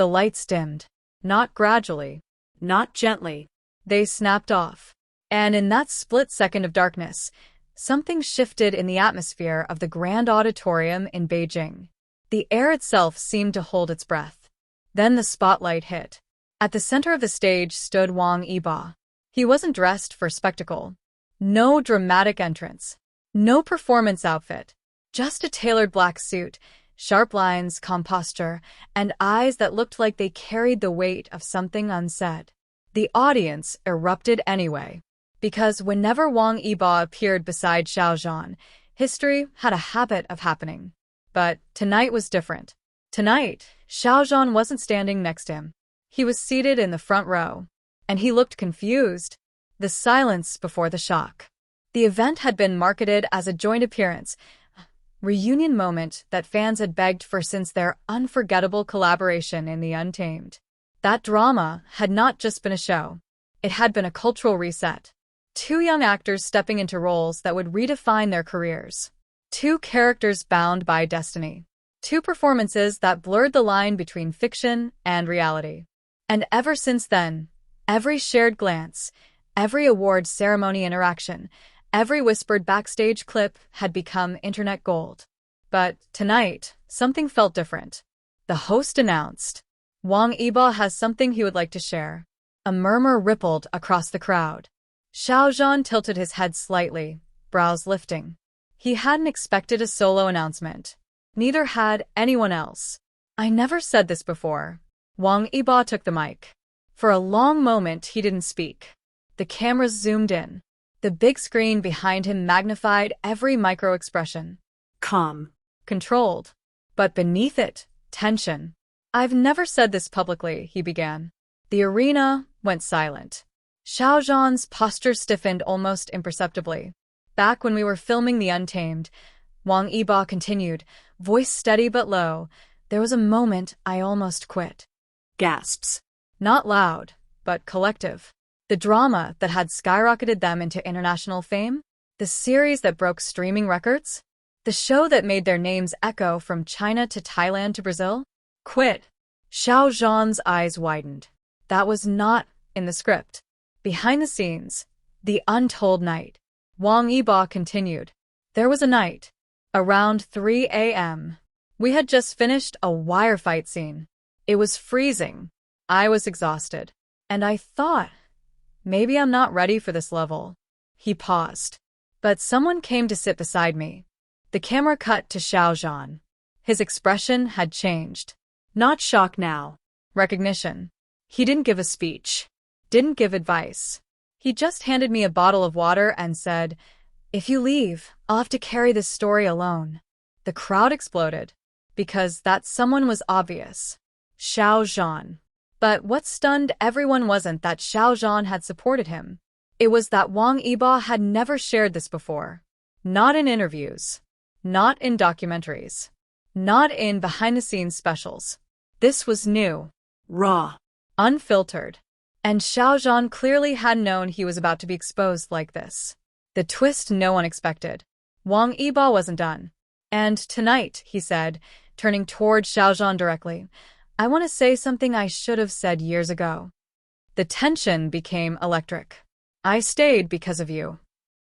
The lights dimmed. Not gradually. Not gently. They snapped off. And in that split second of darkness, something shifted in the atmosphere of the grand auditorium in Beijing. The air itself seemed to hold its breath. Then the spotlight hit. At the center of the stage stood Wang Yibo. He wasn't dressed for spectacle. No dramatic entrance. No performance outfit. Just a tailored black suit, sharp lines, calm posture, and eyes that looked like they carried the weight of something unsaid. The audience erupted anyway. Because whenever Wang Yibo appeared beside Xiao Zhan, history had a habit of happening. But tonight was different. Tonight, Xiao Zhan wasn't standing next to him. He was seated in the front row, and he looked confused. The silence before the shock. The event had been marketed as a joint appearance, a reunion moment that fans had begged for since their unforgettable collaboration in The Untamed. That drama had not just been a show. It had been a cultural reset. Two young actors stepping into roles that would redefine their careers. Two characters bound by destiny. Two performances that blurred the line between fiction and reality. And ever since then, every shared glance, every award ceremony interaction, every whispered backstage clip had become internet gold. But tonight, something felt different. The host announced, "Wang Yibo has something he would like to share." A murmur rippled across the crowd. Xiao Zhan tilted his head slightly, brows lifting. He hadn't expected a solo announcement. Neither had anyone else. "I never said this before." Wang Yibo took the mic. For a long moment, he didn't speak. The cameras zoomed in. The big screen behind him magnified every micro-expression. Calm. Controlled. But beneath it, tension. "I've never said this publicly," he began. The arena went silent. Xiao Zhan's posture stiffened almost imperceptibly. "Back when we were filming The Untamed," Wang Yibo continued, voice steady but low, "there was a moment I almost quit." Gasps. Not loud, but collective. The drama that had skyrocketed them into international fame? The series that broke streaming records? The show that made their names echo from China to Thailand to Brazil? Quit. Xiao Zhan's eyes widened. That was not in the script. Behind the scenes, the untold night. Wang Yibo continued. There was a night. Around 3 a.m. We had just finished a wire fight scene. It was freezing. I was exhausted. And I thought, maybe I'm not ready for this level. He paused. But someone came to sit beside me. The camera cut to Xiao Zhan. His expression had changed. Not shock now. Recognition. He didn't give a speech. Didn't give advice. He just handed me a bottle of water and said, "If you leave, I'll have to carry this story alone." The crowd exploded. Because that someone was obvious. Xiao Zhan. But what stunned everyone wasn't that Xiao Zhan had supported him. It was that Wang Yibo had never shared this before. Not in interviews. Not in documentaries. Not in behind-the-scenes specials. This was new. Raw. Unfiltered. And Xiao Zhan clearly had known he was about to be exposed like this. The twist no one expected. Wang Yibo wasn't done. "And tonight," he said, turning toward Xiao Zhan directly, "I want to say something I should have said years ago." The tension became electric. "I stayed because of you."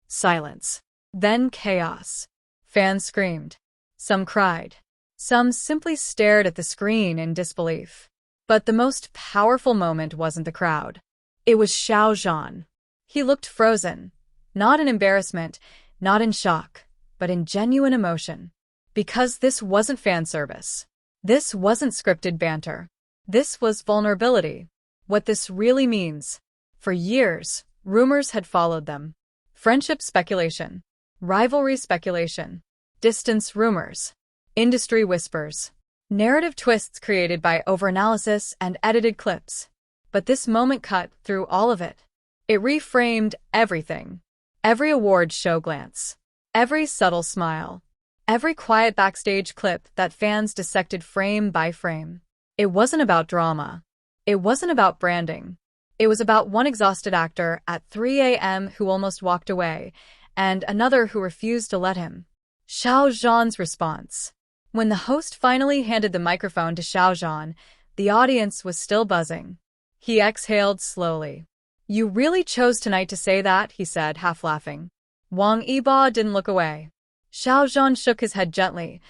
Silence. Then chaos. Fans screamed. Some cried. Some simply stared at the screen in disbelief. But the most powerful moment wasn't the crowd. It was Xiao Zhan. He looked frozen. Not in embarrassment, not in shock, but in genuine emotion. Because this wasn't fan service. This wasn't scripted banter. This was vulnerability. What this really means. For years, rumors had followed them. Friendship speculation. Rivalry speculation. Distance rumors. Industry whispers. Narrative twists created by overanalysis and edited clips. But this moment cut through all of it. It reframed everything. Every award show glance. Every subtle smile. Every quiet backstage clip that fans dissected frame by frame. It wasn't about drama. It wasn't about branding. It was about one exhausted actor at 3 a.m. who almost walked away, and another who refused to let him. Xiao Zhan's response. When the host finally handed the microphone to Xiao Zhan, The audience was still buzzing. He exhaled slowly. "You really chose tonight to say that," he said, half laughing. Wang Yibo didn't look away. Xiao Zhan shook his head gently,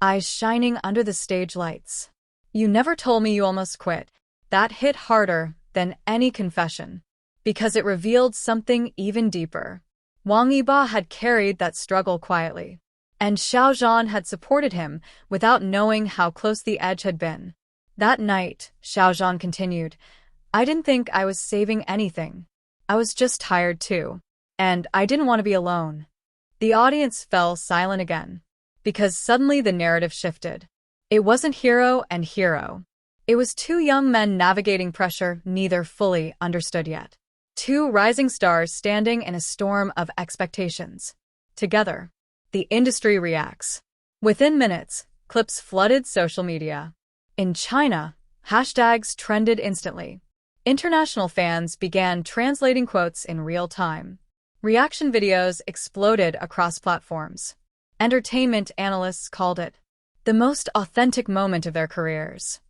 eyes shining under the stage lights. "You never told me you almost quit." That hit harder than any confession, because it revealed something even deeper. Wang Yibo had carried that struggle quietly, and Xiao Zhan had supported him without knowing how close the edge had been. That night, Xiao Zhan continued, "I didn't think I was saving anything. I was just tired too. And I didn't want to be alone." The audience fell silent again, because suddenly the narrative shifted. It wasn't hero and hero. It was two young men navigating pressure neither fully understood yet. Two rising stars standing in a storm of expectations. Together, the industry reacts. Within minutes, clips flooded social media. In China, hashtags trended instantly. International fans began translating quotes in real time. Reaction videos exploded across platforms. Entertainment analysts called it the most authentic moment of their careers.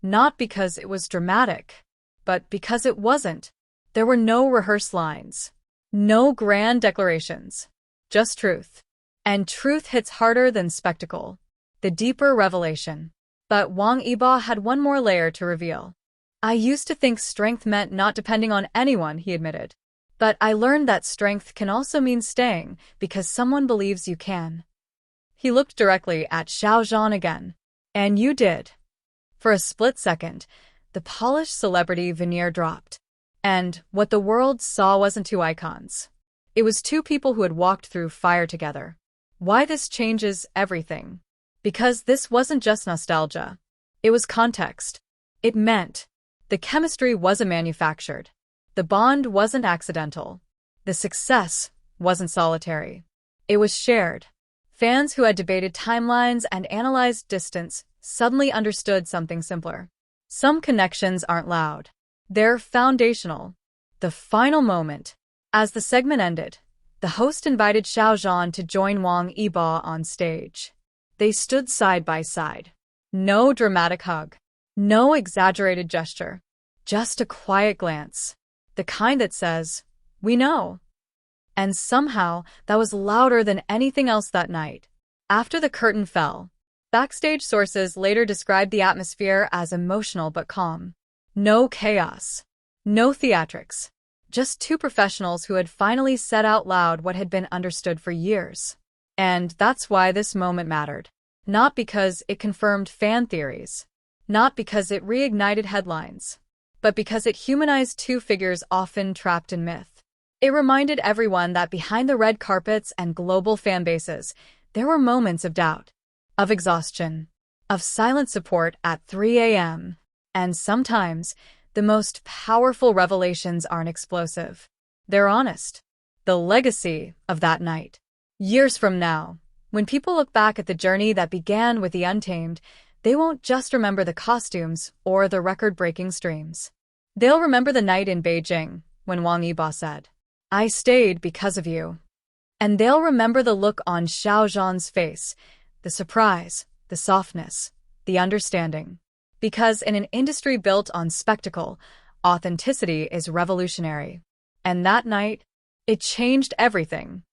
Not because it was dramatic, but because it wasn't. There were no rehearsed lines, no grand declarations, just truth. And truth hits harder than spectacle, the deeper revelation. But Wang Yibo had one more layer to reveal. "I used to think strength meant not depending on anyone," he admitted. "But I learned that strength can also mean staying because someone believes you can." He looked directly at Xiao Zhan again. "And you did." For a split second, the polished celebrity veneer dropped. And what the world saw wasn't two icons. It was two people who had walked through fire together. Why this changes everything? Because this wasn't just nostalgia. It was context. It meant the chemistry wasn't manufactured. The bond wasn't accidental. The success wasn't solitary. It was shared. Fans who had debated timelines and analyzed distance suddenly understood something simpler. Some connections aren't loud. They're foundational. The final moment. As the segment ended, the host invited Xiao Zhan to join Wang Yibo on stage. They stood side by side. No dramatic hug. No exaggerated gesture. Just a quiet glance. The kind that says, "We know." And somehow, that was louder than anything else that night. After the curtain fell, backstage sources later described the atmosphere as emotional but calm. No chaos. No theatrics. Just two professionals who had finally said out loud what had been understood for years. And that's why this moment mattered. Not because it confirmed fan theories. Not because it reignited headlines. But because it humanized two figures often trapped in myth. It reminded everyone that behind the red carpets and global fan bases, there were moments of doubt, of exhaustion, of silent support at 3 a.m. And sometimes, the most powerful revelations aren't explosive. They're honest. The legacy of that night. Years from now, when people look back at the journey that began with the Untamed, they won't just remember the costumes or the record-breaking streams. They'll remember the night in Beijing, when Wang Yibo said, "I stayed because of you." And they'll remember the look on Xiao Zhan's face, the surprise, the softness, the understanding. Because in an industry built on spectacle, authenticity is revolutionary. And that night, it changed everything.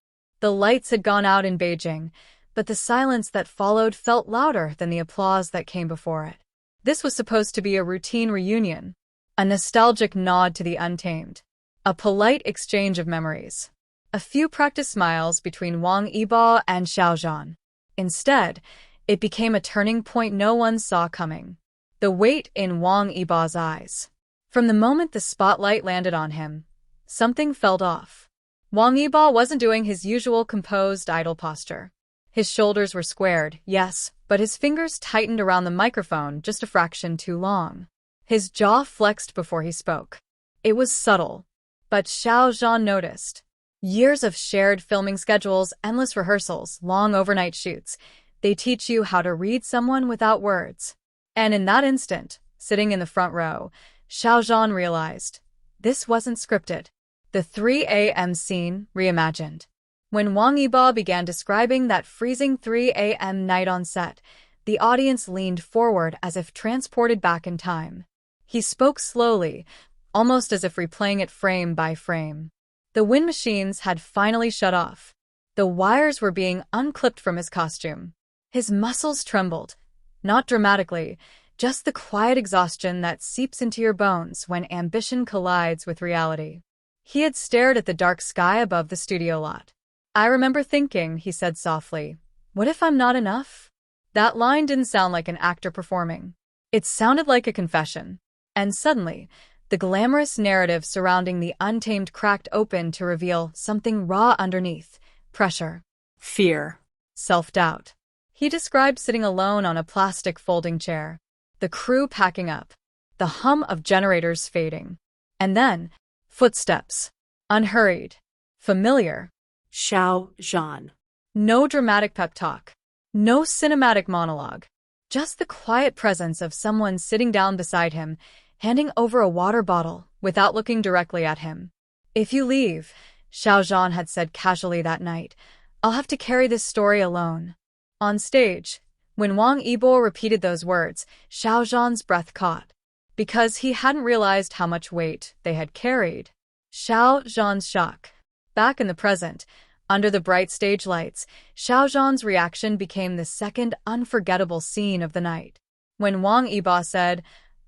The lights had gone out in Beijing, but the silence that followed felt louder than the applause that came before it. This was supposed to be a routine reunion, a nostalgic nod to the Untamed, a polite exchange of memories, a few practiced smiles between Wang Yibo and Xiao Zhan. Instead, it became a turning point no one saw coming. The weight in Wang Yibo's eyes. From the moment the spotlight landed on him, something felt off. Wang Yibo wasn't doing his usual composed idle posture. His shoulders were squared, yes, but his fingers tightened around the microphone just a fraction too long. His jaw flexed before he spoke. It was subtle, but Xiao Zhan noticed. Years of shared filming schedules, endless rehearsals, long overnight shoots. They teach you how to read someone without words. And in that instant, sitting in the front row, Xiao Zhan realized this wasn't scripted. The 3 a.m. scene reimagined. When Wang Yibo began describing that freezing 3 a.m. night on set, The audience leaned forward as if transported back in time. He spoke slowly, almost as if replaying it frame by frame. The wind machines had finally shut off. The wires were being unclipped from his costume. His muscles trembled, not dramatically, just the quiet exhaustion that seeps into your bones when ambition collides with reality. He had stared at the dark sky above the studio lot. "I remember thinking," he said softly, "what if I'm not enough?" That line didn't sound like an actor performing. It sounded like a confession. And suddenly, the glamorous narrative surrounding the Untamed cracked open to reveal something raw underneath: pressure, Fear. self-doubt. He described sitting alone on a plastic folding chair, the crew packing up, the hum of generators fading. And then, footsteps. Unhurried. Familiar. Xiao Zhan. No dramatic pep talk. No cinematic monologue. Just the quiet presence of someone sitting down beside him, handing over a water bottle without looking directly at him. "If you leave," Xiao Zhan had said casually that night, "I'll have to carry this story alone." On stage, when Wang Yibo repeated those words, Xiao Zhan's breath caught, because he hadn't realized how much weight they had carried. Xiao Zhan's shock. Back in the present, under the bright stage lights, Xiao Zhan's reaction became the second unforgettable scene of the night. When Wang Yibo said,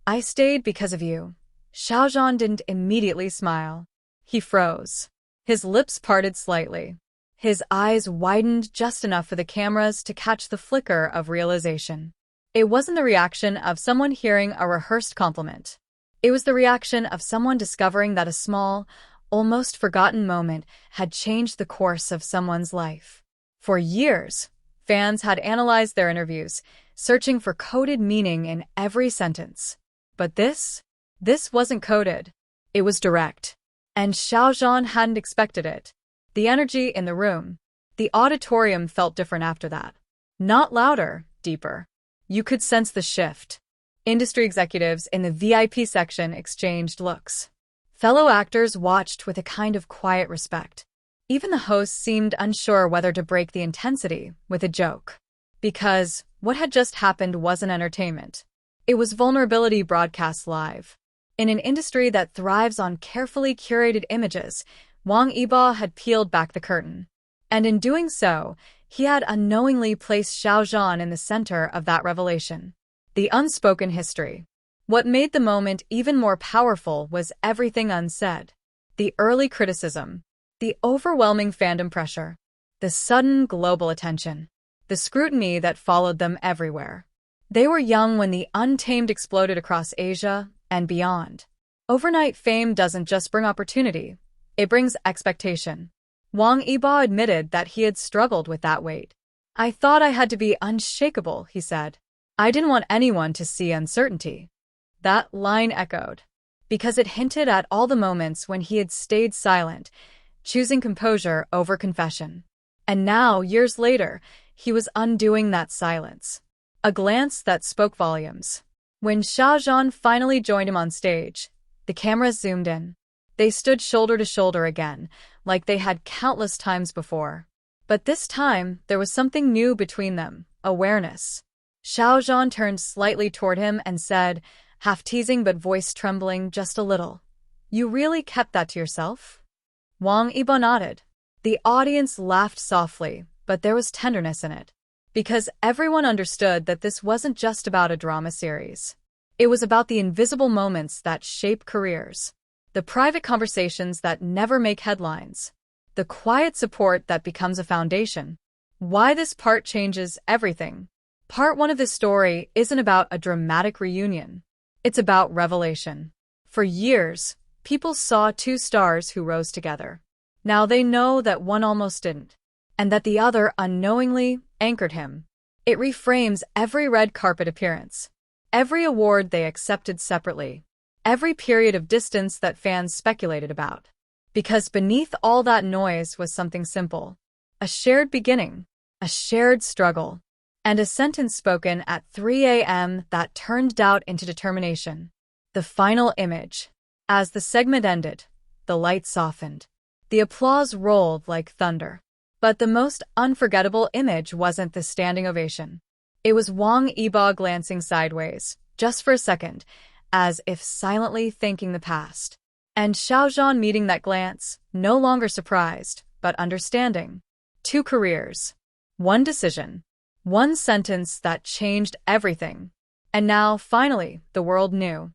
"I stayed because of you," Xiao Zhan didn't immediately smile. He froze. His lips parted slightly. His eyes widened just enough for the cameras to catch the flicker of realization. It wasn't the reaction of someone hearing a rehearsed compliment. It was the reaction of someone discovering that a small, almost forgotten moment had changed the course of someone's life. For years, fans had analyzed their interviews, searching for coded meaning in every sentence. But this wasn't coded. It was direct. And Xiao Zhan hadn't expected it. The energy in the room, the auditorium felt different after that. Not louder, deeper. You could sense the shift. Industry executives in the VIP section exchanged looks. Fellow actors watched with a kind of quiet respect. Even the host seemed unsure whether to break the intensity with a joke. Because what had just happened wasn't entertainment. It was vulnerability broadcast live. In an industry that thrives on carefully curated images, Wang Yibo had peeled back the curtain. And in doing so, he had unknowingly placed Xiao Zhan in the center of that revelation. The unspoken history. What made the moment even more powerful was everything unsaid. The early criticism, the overwhelming fandom pressure, the sudden global attention, the scrutiny that followed them everywhere. They were young when the Untamed exploded across Asia and beyond. Overnight fame doesn't just bring opportunity, it brings expectation. Wang Yibo admitted that he had struggled with that weight. "I thought I had to be unshakable," he said. "I didn't want anyone to see uncertainty." That line echoed, because it hinted at all the moments when he had stayed silent, choosing composure over confession. And now, years later, he was undoing that silence. A glance that spoke volumes. When Xiao Zhan finally joined him on stage, the cameras zoomed in. They stood shoulder to shoulder again, like they had countless times before. But this time, there was something new between them: awareness. Xiao Zhan turned slightly toward him and said, half teasing but voice trembling just a little, "You really kept that to yourself?" Wang Yibo nodded. The audience laughed softly, but there was tenderness in it. Because everyone understood that this wasn't just about a drama series. It was about the invisible moments that shape careers. The private conversations that never make headlines. The quiet support that becomes a foundation. Why this part changes everything. Part 1 of this story isn't about a dramatic reunion. It's about revelation. For years, people saw two stars who rose together. Now they know that one almost didn't, and that the other unknowingly anchored him. It reframes every red carpet appearance, every award they accepted separately, every period of distance that fans speculated about. Because beneath all that noise was something simple: a shared beginning, a shared struggle, and a sentence spoken at 3 a.m. that turned doubt into determination. The final image. As the segment ended, the light softened. The applause rolled like thunder. But the most unforgettable image wasn't the standing ovation. It was Wang Yibo glancing sideways, just for a second, as if silently thanking the past. And Xiao Zhan meeting that glance, no longer surprised, but understanding. 2 careers. 1 decision. 1 sentence that changed everything. And now, finally, the world knew.